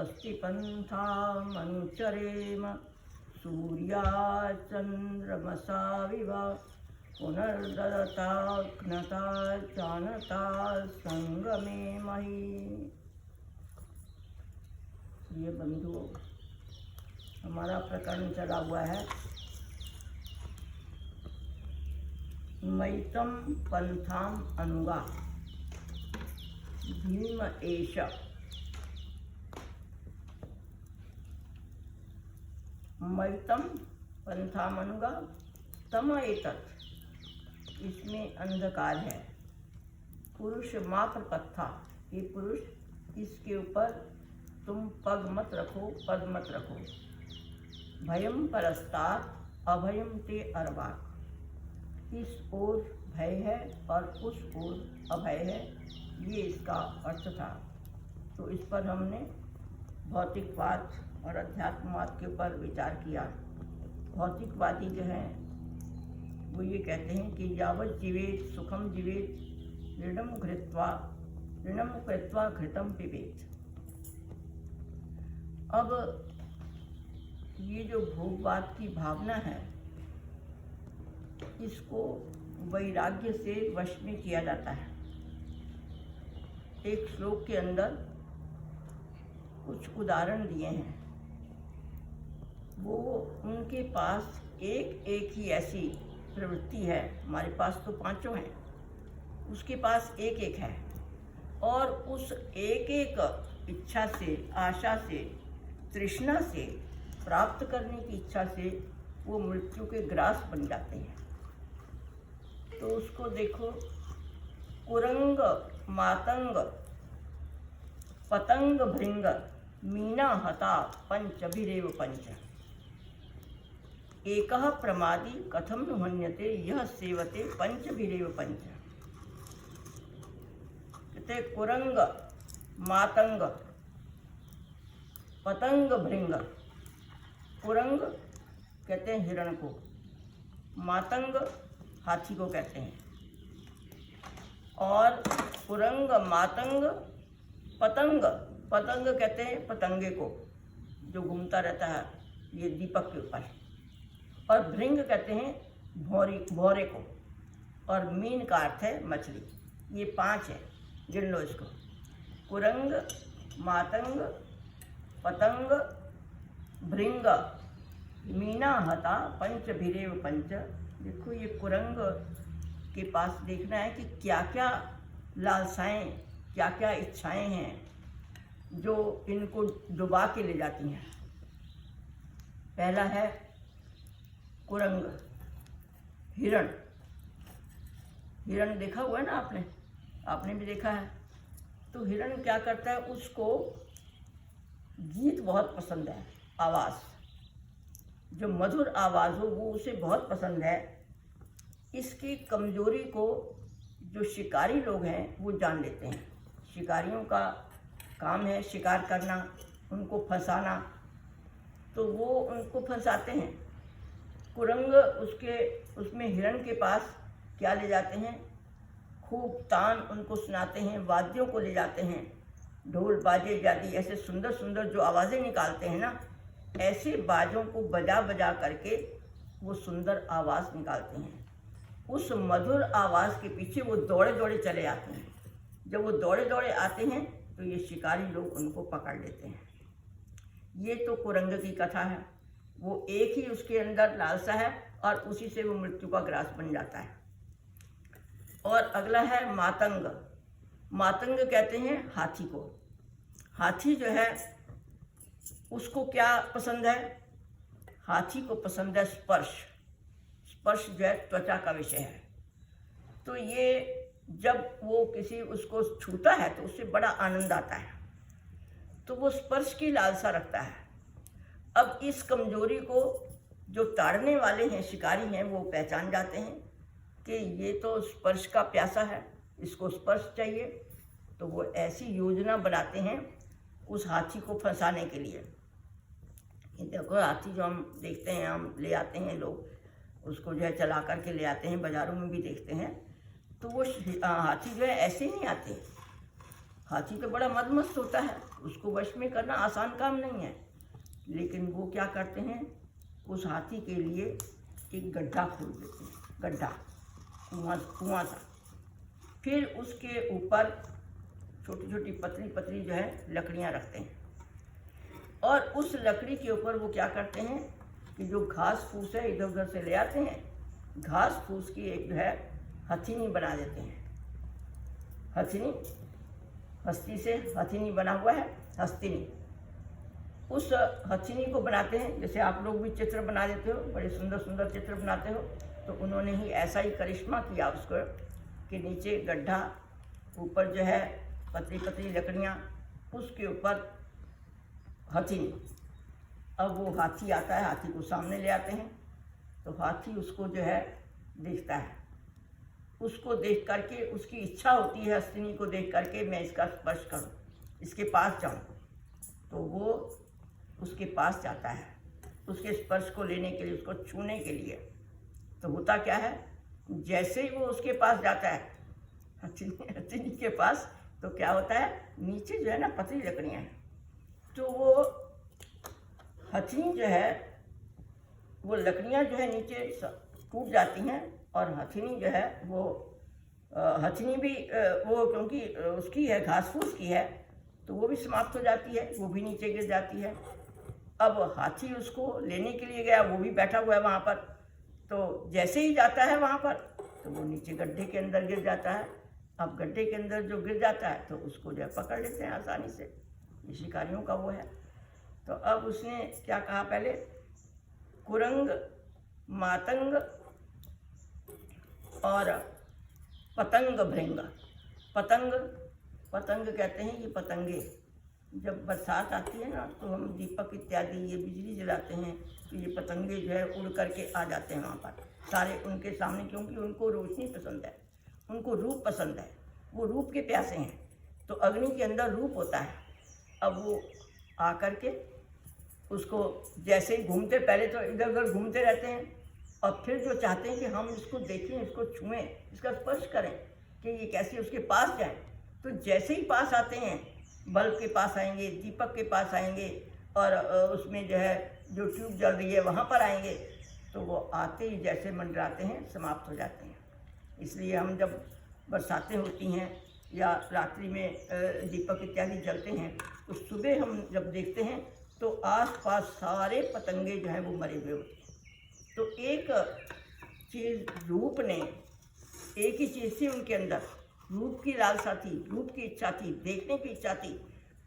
स्वस्ति पन्थामनुचरेम सूर्याचन्द्रमसाविव पुनर्दताघ्नता जानता संगमे मही। ये बंधुओं हमारा प्रकरण चला हुआ है मैतम पंथाम अनुगा भीम एष। मैतम पंथाम अनुगा तम एतत्, इसमें अंधकार है। पुरुष मात्र पत्था, ये पुरुष, इसके ऊपर तुम पग मत रखो, पद मत रखो। भयम परस्तात् अभयम ते अर्वाक, इस ओर भय है और उस ओर अभय है, ये इसका अर्थ था। तो इस पर हमने भौतिकवाद और अध्यात्मवाद के ऊपर विचार किया। भौतिकवादी जो हैं वो ये कहते हैं कि यावत जीवेत सुखम जीवेत ऋणम कृत्वा घृतम पिबेत। अब ये जो भोगवाद की भावना है, इसको वैराग्य से वश में किया जाता है। एक श्लोक के अंदर कुछ उदाहरण दिए हैं। वो उनके पास एक एक ही ऐसी प्रवृत्ति है, हमारे पास तो पांचों हैं, उसके पास एक एक है, और उस एक एक इच्छा से, आशा से, तृष्णा से, प्राप्त करने की इच्छा से वो मृत्यु के ग्रास बन जाते हैं। तो उसको देखो, कुरंग मातंग पतंग भृंग मीना हता पंचभिरेव पंच, एकः प्रमादी कथम नु हन्यते यह सेवते पंचभिरेव पंच। कहते कुरंग मातंग पतंग भृंग, कुरंग कहते हैं हिरण को, मातंग हाथी को कहते हैं, और कुरंग मातंग पतंग, पतंग कहते हैं पतंगे को जो घूमता रहता है ये दीपक के ऊपर, और भृंग कहते हैं भौरे को, और मीन का अर्थ है मछली। ये पांच है, गिन लो इसको, कुरंग मातंग पतंग भृंग मीना हता पंचभिरेव पंच। देखो ये कुरंग के पास देखना है कि क्या क्या लालसाएं, क्या क्या इच्छाएं हैं जो इनको डुबा के ले जाती हैं। पहला है कुरंग, हिरण। हिरण देखा हुआ है ना आपने भी देखा है। तो हिरण क्या करता है, उसको गीत बहुत पसंद है, आवाज़, जो मधुर आवाज़ हो वो उसे बहुत पसंद है। इसकी कमजोरी को जो शिकारी लोग हैं वो जान लेते हैं। शिकारियों का काम है शिकार करना, उनको फंसाना, तो वो उनको फंसाते हैं। कुरंग उसमें हिरण के पास क्या ले जाते हैं, खूब तान उनको सुनाते हैं, वाद्यों को ले जाते हैं, ढोल बाजे जादी ऐसे सुंदर सुंदर जो आवाज़ें निकालते हैं ना, ऐसे बाजों को बजा बजा करके वो सुंदर आवाज़ निकालते हैं। उस मधुर आवाज़ के पीछे वो दौड़े दौड़े चले आते हैं। जब वो दौड़े दौड़े आते हैं तो ये शिकारी लोग उनको पकड़ लेते हैं। ये तो कुरंग की कथा है। वो एक ही उसके अंदर लालसा है और उसी से वो मृत्यु का ग्रास बन जाता है। और अगला है मातंग। मातंग कहते हैं हाथी को। हाथी जो है उसको क्या पसंद है, हाथी को पसंद है स्पर्श। स्पर्श जो है त्वचा का विषय है। तो ये जब वो किसी उसको छूता है तो उससे बड़ा आनंद आता है, तो वो स्पर्श की लालसा रखता है। अब इस कमजोरी को जो ताड़ने वाले हैं, शिकारी हैं, वो पहचान जाते हैं कि ये तो स्पर्श का प्यासा है, इसको स्पर्श चाहिए। तो वो ऐसी योजना बनाते हैं उस हाथी को फंसाने के लिए। ये देखो हाथी जो हम देखते हैं, हम ले आते हैं, लोग उसको जो है चला करके ले आते हैं, बाज़ारों में भी देखते हैं। तो वो हाथी जो है ऐसे नहीं आते, हाथी तो बड़ा मदमस्त होता है, उसको वश में करना आसान काम नहीं है, लेकिन वो क्या करते हैं, उस हाथी के लिए एक गड्ढा खोद देते हैं, गड्ढा, कुआं सा। फिर उसके ऊपर छोटी छोटी पतली पतली जो है लकड़ियाँ रखते हैं, और उस लकड़ी के ऊपर वो क्या करते हैं कि जो घास फूस है इधर उधर से ले आते हैं, घास फूस की एक जो है हथीनी बना देते हैं। हथीनी, हस्ती से हथीनी बना हुआ है, हस्तिनी। उस हथीनी को बनाते हैं, जैसे आप लोग भी चित्र बना देते हो, बड़े सुंदर सुंदर चित्र बनाते हो, तो उन्होंने ही ऐसा ही करिश्मा किया उसको कि नीचे गड्ढा, ऊपर जो है पतली पतली लकड़ियाँ, उसके ऊपर हथीनी। अब वो हाथी आता है, हाथी को सामने ले आते हैं, तो हाथी उसको जो है देखता है, उसको देख करके उसकी इच्छा होती है हस्तिनी को देख करके मैं इसका स्पर्श करूं, इसके पास जाऊं, तो वो उसके पास जाता है उसके स्पर्श को लेने के लिए, उसको छूने के लिए। तो होता क्या है, जैसे ही वो उसके पास जाता है हथिनी के पास, तो क्या होता है, नीचे जो है ना पतली लकड़ियाँ हैं, तो वो हथिनी जो है, वो लकड़ियाँ जो है नीचे टूट जाती हैं, और हथिनी जो है वो हथिनी भी वो क्योंकि उसकी है, घास फूस की है, तो वो भी समाप्त हो जाती है, वो भी नीचे गिर जाती है। अब हाथी उसको लेने के लिए गया, वो भी बैठा हुआ है वहाँ पर, तो जैसे ही जाता है वहाँ पर, तो वो नीचे गड्ढे के अंदर गिर जाता है। अब गड्ढे के अंदर जो गिर जाता है, तो उसको जो है पकड़ लेते हैं आसानी से, ये शिकारियों का वो है। तो अब उसने क्या कहा पहले, कुरंग, मातंग और पतंग भृंग। पतंग, पतंग कहते हैं ये पतंगे, जब बरसात आती है ना, तो हम दीपक इत्यादि ये बिजली जलाते हैं, तो ये पतंगे जो है उड़ करके आ जाते हैं वहाँ पर सारे उनके सामने, क्योंकि उनको रोशनी पसंद है, उनको रूप पसंद है, वो रूप के प्यासे हैं, तो अग्नि के अंदर रूप होता है। अब वो आ करके उसको जैसे ही घूमते, पहले तो इधर उधर घूमते रहते हैं, और फिर जो चाहते हैं कि हम इसको देखें, इसको छुएं, इसका स्पर्श करें कि ये कैसे उसके पास जाए, तो जैसे ही पास आते हैं, बल्ब के पास आएंगे, दीपक के पास आएंगे, और उसमें जो है जो ट्यूब जल रही है वहाँ पर आएंगे, तो वो आते ही जैसे मंडराते हैं, समाप्त हो जाते हैं। इसलिए हम जब बरसातें होती हैं या रात्रि में दीपक इत्यादि जलते हैं, तो सुबह हम जब देखते हैं तो आसपास सारे पतंगे जो हैं वो मरे हुए होते हैं। तो एक चीज़ रूप ने, एक ही चीज़ थी उनके अंदर, रूप की लालसा थी, रूप की इच्छा थी, देखने की इच्छा थी,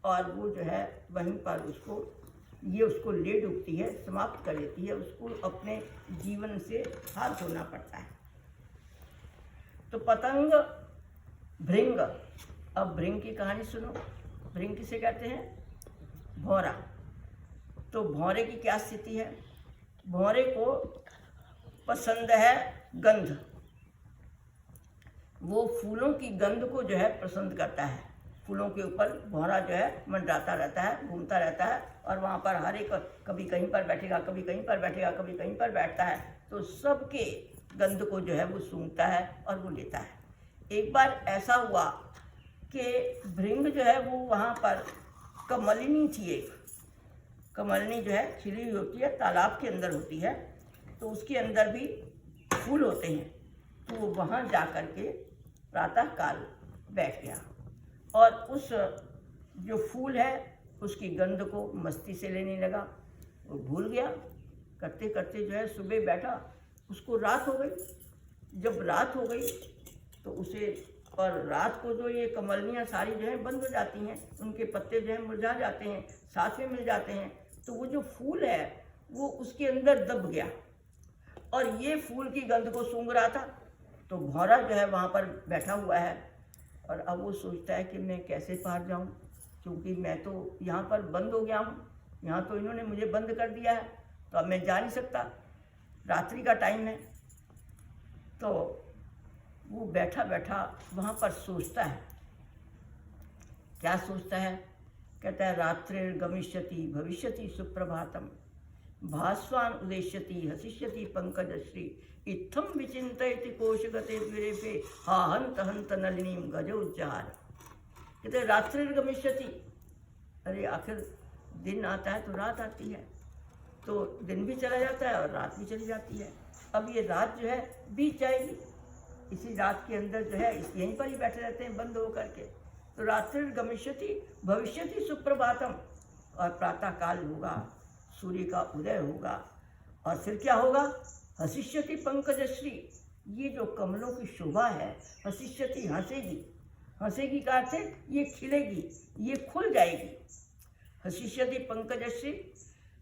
और वो जो है वहीं पर उसको ये उसको ले डूबती है, समाप्त कर देती है, उसको अपने जीवन से हाथ धोना पड़ता है। तो पतंग, भृंग। अब भृंग की कहानी सुनो। भृंग किसे कहते हैं, भौरा। तो भौरे की क्या स्थिति है, भौरे को पसंद है गंध, वो फूलों की गंध को जो है पसंद करता है। फूलों के ऊपर भौरा जो है मंडराता रहता है, घूमता रहता है, और वहाँ पर हर एक कभी कहीं पर बैठेगा, कभी कहीं पर बैठेगा, कभी कहीं पर बैठता है, तो सबके गंध को जो है वो सूंघता है और वो लेता है। एक बार ऐसा हुआ कि भृंग जो है वो वहाँ पर कमलिनी थी, एक कमलिनी जो है खिली हुई होती है, तालाब के अंदर होती है, तो उसके अंदर भी फूल होते हैं, तो वो वहाँ जा कर के प्रातः काल बैठ गया, और उस जो फूल है उसकी गंध को मस्ती से लेने लगा। वो भूल गया, करते करते जो है सुबह बैठा, उसको रात हो गई। जब रात हो गई तो उसे, और रात को जो ये कमलियाँ सारी जो है बंद हो जाती हैं, उनके पत्ते जो है मुरझा जाते हैं, साथ में मिल जाते हैं, तो वो जो फूल है वो उसके अंदर दब गया, और ये फूल की गंध को सूंघ रहा था। तो भौरा जो है वहाँ पर बैठा हुआ है, और अब वो सोचता है कि मैं कैसे पार जाऊँ, क्योंकि मैं तो यहाँ पर बंद हो गया हूँ, यहाँ तो इन्होंने मुझे बंद कर दिया है, तो अब मैं जा नहीं सकता, रात्रि का टाइम है। तो वो बैठा बैठा वहाँ पर सोचता है, क्या सोचता है, कहता है रात्रिर्गमिष्यति भविष्यति सुप्रभातम, भास्वान उदेश्यति हसिष्यति पंकजश्री, इत्थम विचिन्तयति कोशगते द्विरेपे हा हंत हंत नलिनीम गजोज्जहार। कहते रात्रिर्गमिष्यति, अरे आखिर दिन आता है तो रात आती है, तो दिन भी चला जाता है और रात भी चली जाती है। अब ये रात जो है बीत जाएगी, इसी रात के अंदर जो है यहीं पर ही बैठे रहते हैं बंद होकर के। तो रात्रिर्गमिष्यति भविष्यति सुप्रभातम, और प्रातः काल होगा, सूर्य का उदय होगा, और फिर क्या होगा, हसिष्यति पंकजश्री, ये जो कमलों की शोभा है, हसिष्यति हंसेगी, हंसेगी का अर्थ है ये खिलेगी, ये खुल जाएगी। हसिष्यति पंकजश्री,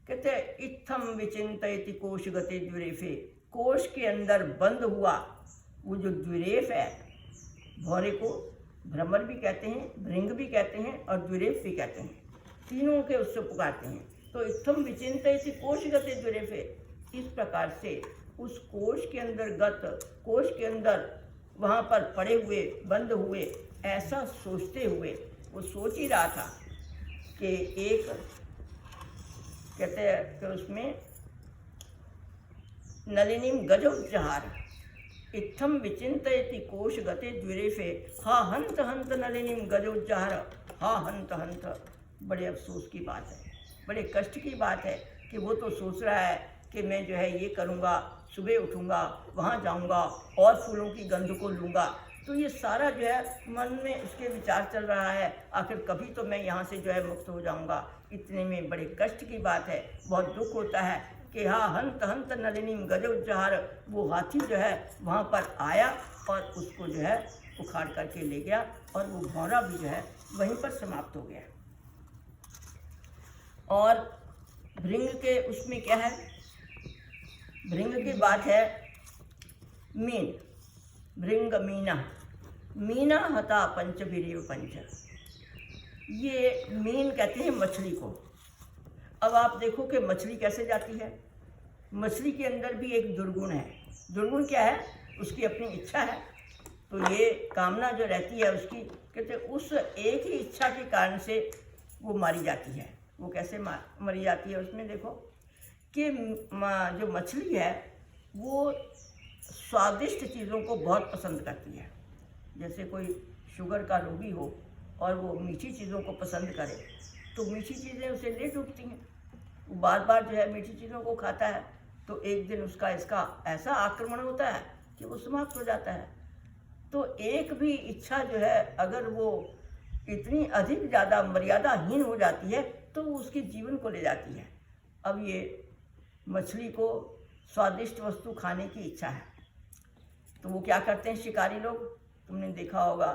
कहते हैं इत्थम विचिंतयति कोश गति द्विरेफे, कोश के अंदर बंद हुआ वो जो द्विरेफ है, भौरे को भ्रमर भी कहते हैं, भृंग भी कहते हैं और द्विरेफ भी कहते हैं, तीनों के उससे पुकारते हैं। तो इत्थम विचिंतयति कोश गति द्विरेफे, इस प्रकार से उस कोश के अंदर कोश के अंदर वहाँ पर पड़े हुए बंद हुए ऐसा सोचते हुए वो सोच ही रहा था कि एक कहते हैं कि उसमें नलिनीम गजोज्जहार, इत्थम विचिंतयति कोश गते द्विरेफे, हा हंत हंत नलिनीम गजोज्जहार, हा हंत हंत। बड़े अफसोस की बात है, बड़े कष्ट की बात है कि वो तो सोच रहा है कि मैं जो है ये करूँगा, सुबह उठूँगा, वहाँ जाऊँगा और फूलों की गंध को लूँगा, तो ये सारा जो है मन में उसके विचार चल रहा है, आखिर कभी तो मैं यहाँ से जो है मुक्त हो जाऊँगा। इतने में बड़े कष्ट की बात है, बहुत दुख होता है कि हाँ हंत हंत नलिनीम गजोज्जहार, वो हाथी जो है वहाँ पर आया और उसको जो है उखाड़ करके ले गया, और वो भौरा भी जो है वहीं पर समाप्त हो गया। और भृंग के उसमें क्या है, भृंग की बात है मीन, भृंग मीना, मीना हता पंचभिरेव पंच, ये मीन कहते हैं मछली को। अब आप देखो कि मछली कैसे जाती है, मछली के अंदर भी एक दुर्गुण है। दुर्गुण क्या है, उसकी अपनी इच्छा है, तो ये कामना जो रहती है उसकी, कहते उस एक ही इच्छा के कारण से वो मारी जाती है। वो कैसे मरी जाती है, उसमें देखो कि जो मछली है वो स्वादिष्ट चीज़ों को बहुत पसंद करती है। जैसे कोई शुगर का रोगी हो और वो मीठी चीज़ों को पसंद करे, तो मीठी चीज़ें उसे ले डूबती हैं, वो बार बार जो है मीठी चीज़ों को खाता है, तो एक दिन इसका ऐसा आक्रमण होता है कि वो समाप्त हो जाता है। तो एक भी इच्छा जो है अगर वो इतनी अधिक ज़्यादा मर्यादाहीन हो जाती है तो वो उसके जीवन को ले जाती है। अब ये मछली को स्वादिष्ट वस्तु खाने की इच्छा है, तो वो क्या करते हैं शिकारी लोग, तुमने देखा होगा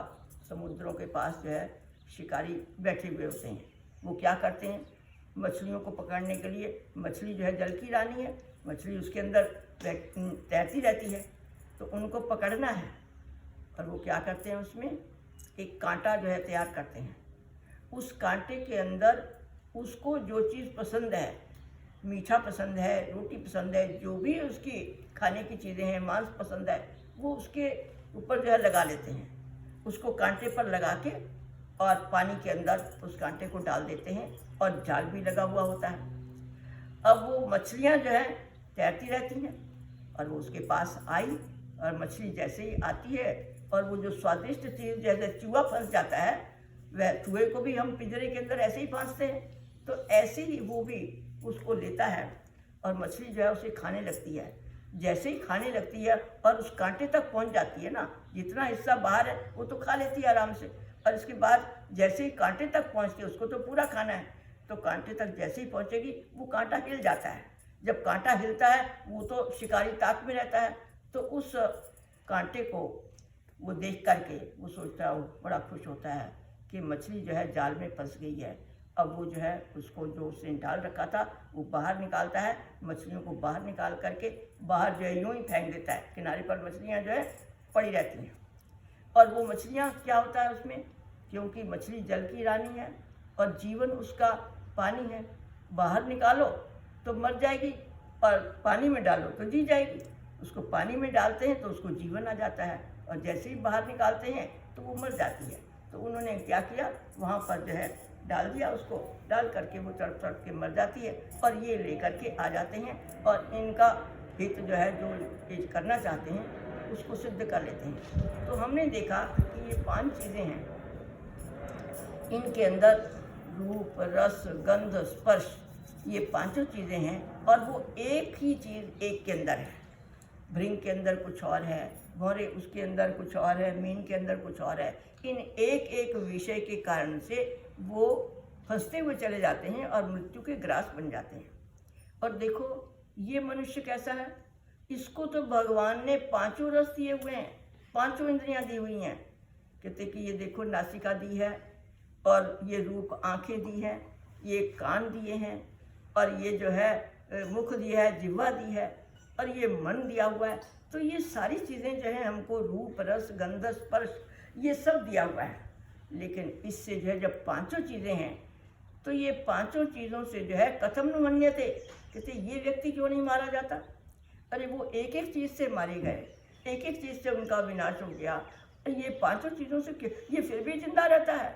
समुद्रों के पास जो है शिकारी बैठे हुए होते हैं। वो क्या करते हैं, मछलियों को पकड़ने के लिए, मछली जो है जल की रानी है, मछली उसके अंदर तैरती रहती है, तो उनको पकड़ना है, और वो क्या करते हैं उसमें एक कांटा जो है तैयार करते हैं। उस कांटे के अंदर उसको जो चीज़ पसंद है, मीठा पसंद है, रोटी पसंद है, जो भी उसकी खाने की चीज़ें हैं, मांस पसंद है, वो उसके ऊपर जो है लगा लेते हैं, उसको कांटे पर लगा के और पानी के अंदर उस कांटे को डाल देते हैं, और जाल भी लगा हुआ होता है। अब वो मछलियाँ जो है तैरती रहती हैं, और वो उसके पास आई, और मछली जैसे ही आती है और वो जो स्वादिष्ट चीज़, जैसे चूहा फंस जाता है, वह चूहे को भी हम पिंजरे के अंदर ऐसे ही फांसते हैं, तो ऐसे ही वो भी उसको लेता है और मछली जो है उसे खाने लगती है। जैसे ही खाने लगती है और उस कांटे तक पहुंच जाती है ना, जितना हिस्सा बाहर है वो तो खा लेती है आराम से, और इसके बाद जैसे ही कांटे तक पहुंचती है, उसको तो पूरा खाना है, तो कांटे तक जैसे ही पहुंचेगी वो कांटा हिल जाता है। जब कांटा हिलता है वो तो शिकारी ताक में रहता है, तो उस कांटे को वो देख करके वो सोचता है, वो बड़ा खुश होता है कि मछली जो है जाल में फंस गई है। अब वो जो है उसको जो उसने डाल रखा था वो बाहर निकालता है, मछलियों को बाहर निकाल करके बाहर जो है यूँ ही फेंक देता है, किनारे पर मछलियाँ जो है पड़ी रहती हैं। और वो मछलियाँ क्या होता है उसमें, क्योंकि मछली जल की रानी है और जीवन उसका पानी है, बाहर निकालो तो मर जाएगी और पानी में डालो तो जी जाएगी। उसको पानी में डालते हैं तो उसको जीवन आ जाता है, और जैसे ही बाहर निकालते हैं तो वो मर जाती है। तो उन्होंने क्या किया, वहाँ पर जो है डाल दिया, उसको डाल करके वो तड़प तड़प के मर जाती है, और ये लेकर के आ जाते हैं और इनका हित जो है जो चीज़ करना चाहते हैं उसको सिद्ध कर लेते हैं। तो हमने देखा कि ये 5 चीज़ें हैं इनके अंदर रूप, रस, गंध, स्पर्श, ये पांचों चीज़ें हैं और वो एक ही चीज़ एक के अंदर है। भृंग के अंदर कुछ और है, भौरे उसके अंदर कुछ और है, मीन के अंदर कुछ और है। इन एक एक विषय के कारण से वो फंसते हुए चले जाते हैं और मृत्यु के ग्रास बन जाते हैं। और देखो ये मनुष्य कैसा है, इसको तो भगवान ने पांचों रस दिए हुए हैं, पांचों इंद्रियां दी हुई हैं। कहते कि ये देखो नासिका दी है और ये रूप आंखें दी हैं, ये कान दिए हैं और ये जो है मुख दिया है, जिह्वा दी है और ये मन दिया हुआ है। तो ये सारी चीज़ें जो है हमको रूप, रस, गंध, स्पर्श ये सब दिया हुआ है। लेकिन इससे जो है जब पांचों चीज़ें हैं तो ये पांचों चीज़ों से जो है कथम न मन्यते, कहते ये व्यक्ति क्यों नहीं मारा जाता। अरे वो एक एक चीज़ से मारे गए, एक एक चीज़ से उनका विनाश हो गया। ये पांचों चीज़ों से ये फिर भी जिंदा रहता है,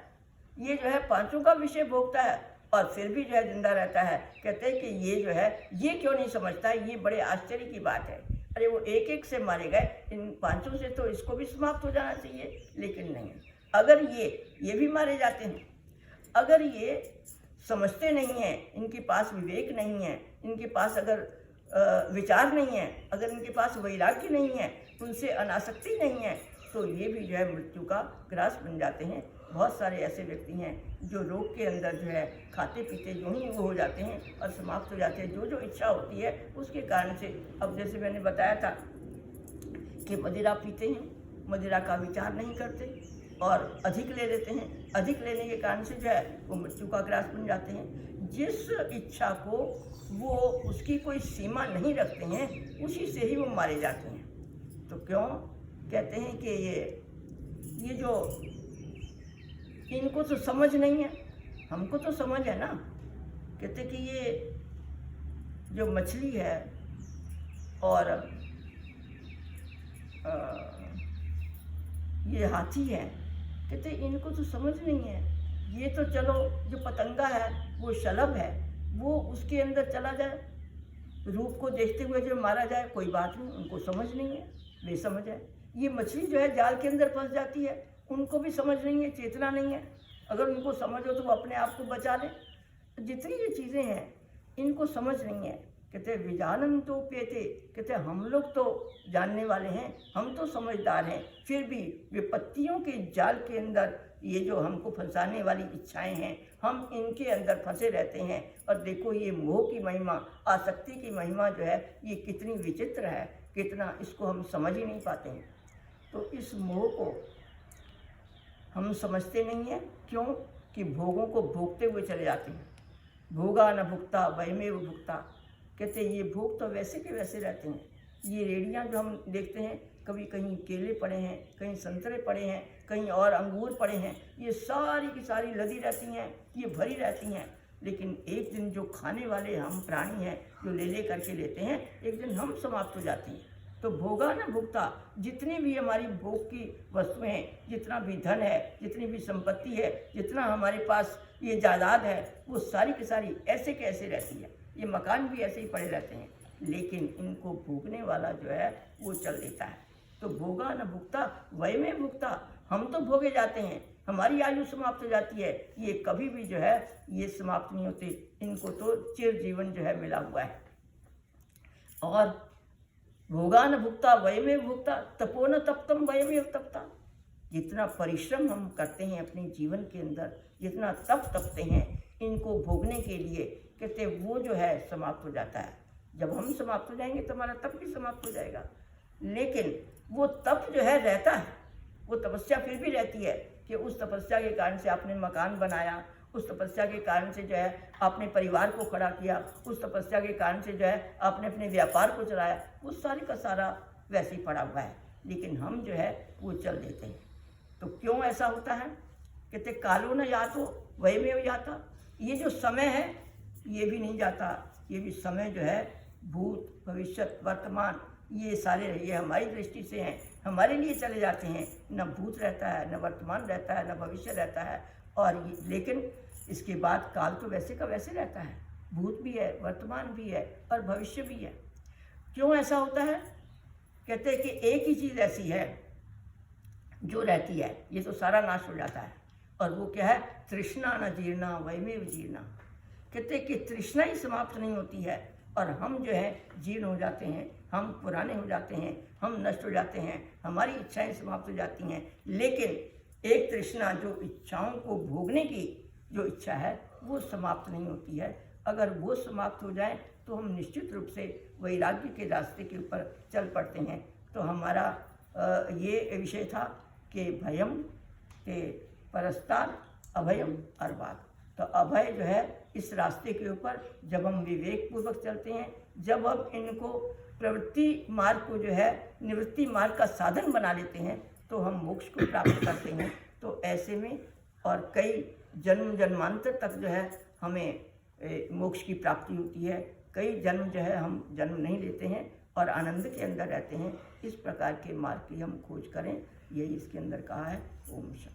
ये जो है पांचों का विषय भोगता है और फिर भी जो है जिंदा रहता है। कहते हैं कि ये जो है ये क्यों नहीं समझता है, ये बड़े आश्चर्य की बात है। अरे वो एक एक से मारे गए, इन पांचों से तो इसको भी समाप्त हो जाना चाहिए, लेकिन नहीं। अगर ये भी मारे जाते हैं, अगर ये समझते नहीं हैं, इनके पास विवेक नहीं है, इनके पास अगर विचार नहीं है, अगर इनके पास वैराग्य नहीं है, उनसे अनासक्ति नहीं है, तो ये भी जो है मृत्यु का ग्रास बन जाते हैं। बहुत सारे ऐसे व्यक्ति हैं जो रोग के अंदर जो है खाते पीते जो ही वो हो जाते हैं और समाप्त हो जाते हैं। जो जो इच्छा होती है उसके कारण से, अब जैसे मैंने बताया था कि मदिरा पीते हैं, मदिरा का विचार नहीं करते और अधिक ले लेते हैं, अधिक लेने के कारण से जो है वो मृत्यु का ग्रास बन जाते हैं। जिस इच्छा को वो उसकी कोई सीमा नहीं रखते हैं, उसी से ही वो मारे जाते हैं। तो क्यों कहते हैं कि ये जो इनको तो समझ नहीं है, हमको तो समझ है ना। कहते कि ये जो मछली है और ये हाथी है, कहते इनको तो समझ नहीं है। ये तो चलो जो पतंगा है वो शलभ है, वो उसके अंदर चला जाए, रूप को देखते हुए जो मारा जाए, कोई बात नहीं, उनको समझ नहीं है, बेसमझ है। ये मछली जो है जाल के अंदर फंस जाती है, उनको भी समझ नहीं है, चेतना नहीं है। अगर उनको समझ हो तो वो अपने आप को बचा लें। जितनी ये चीज़ें हैं इनको समझ नहीं है। कहते विजानन तो पेते, कहते हम लोग तो जानने वाले हैं, हम तो समझदार हैं, फिर भी विपत्तियों के जाल के अंदर ये जो हमको फंसाने वाली इच्छाएं हैं, हम इनके अंदर फंसे रहते हैं। और देखो ये मोह की महिमा, आसक्ति की महिमा जो है ये कितनी विचित्र है, कितना इसको हम समझ ही नहीं पाते हैं। तो इस मोह को हम समझते नहीं हैं, क्यों कि भोगों को भोगते हुए चले जाते हैं। भोगा न भुगता वयमेव भुगता, कहते ये भोग तो वैसे के वैसे रहते हैं। ये रेडियाँ जो हम देखते हैं, कभी कहीं केले पड़े हैं, कहीं संतरे पड़े हैं, कहीं और अंगूर पड़े हैं, ये सारी की सारी लदी रहती हैं, ये भरी रहती हैं। लेकिन एक दिन जो खाने वाले हम प्राणी हैं, जो ले करके लेते हैं, एक दिन हम समाप्त हो जाती हैं। तो भोगा न भुगता, जितनी भी हमारी भोग की वस्तुएं हैं, जितना भी धन है, जितनी भी संपत्ति है, जितना हमारे पास ये जायदाद है, वो सारी की सारी ऐसे के ऐसे रहती है। ये मकान भी ऐसे ही पड़े रहते हैं, लेकिन इनको भोगने वाला जो है वो चल देता है। तो भोगा न भुगता वयमेव भुगता, हम तो भोगे जाते हैं, हमारी आयु समाप्त हो जाती है, ये कभी भी जो है ये समाप्त नहीं होते। इनको तो चिर जीवन जो है मिला हुआ है। और भोगा न भुगता वयमेव भुगता, तपो न तप्तम वयमेव तपता, जितना परिश्रम हम करते हैं अपने जीवन के अंदर, जितना तप तपते हैं इनको भोगने के लिए, कहते वो जो है समाप्त हो जाता है। जब हम समाप्त हो जाएंगे तो हमारा तप भी समाप्त हो जाएगा। लेकिन वो तप जो है रहता है, वो तपस्या फिर भी रहती है कि उस तपस्या के कारण से आपने मकान बनाया, उस तपस्या के कारण से जो है आपने परिवार को खड़ा किया, उस तपस्या के कारण से जो है आपने अपने व्यापार को चलाया, वो सारी का सारा वैसे ही पड़ा हुआ है। लेकिन हम जो है वो चल देते हैं। तो क्यों ऐसा होता है? कहते कालो न यातो वयमेव याता, ये जो समय है ये भी नहीं जाता। ये भी समय जो है भूत भविष्य वर्तमान ये सारे ये हमारी दृष्टि से हैं, हमारे लिए चले जाते हैं। न भूत रहता है, न वर्तमान रहता है, न भविष्य रहता है। और लेकिन इसके बाद काल तो वैसे का वैसे रहता है, भूत भी है, वर्तमान भी है और भविष्य भी है। क्यों ऐसा होता है? कहते हैं कि एक ही चीज़ ऐसी है जो रहती है, ये तो सारा नाश हो जाता है। और वो क्या है, तृष्णा न जीर्णा वयमेव जीर्णा। कहते कि तृष्णा ही समाप्त नहीं होती है और हम जो है जीर्ण हो जाते हैं, हम पुराने हो जाते हैं, हम नष्ट हो जाते हैं, हमारी इच्छाएं समाप्त हो जाती हैं। लेकिन एक तृष्णा जो इच्छाओं को भोगने की जो इच्छा है वो समाप्त नहीं होती है। अगर वो समाप्त हो जाए तो हम निश्चित रूप से वैराग्य के रास्ते के ऊपर चल पड़ते हैं। तो हमारा ये विषय था कि भयम के परस्तार अभयम अर्वाग। तो अभय जो है इस रास्ते के ऊपर जब हम विवेक पूर्वक चलते हैं, जब हम इनको प्रवृत्ति मार्ग को जो है निवृत्ति मार्ग का साधन बना लेते हैं, तो हम मोक्ष को प्राप्त करते हैं। तो ऐसे में और कई जन्म जन्मांतर तक जो है हमें मोक्ष की प्राप्ति होती है। कई जन्म जो है हम जन्म नहीं लेते हैं और आनंद के अंदर रहते हैं। इस प्रकार के मार्ग की हम खोज करें, यही इसके अंदर कहा है। ओम शांति।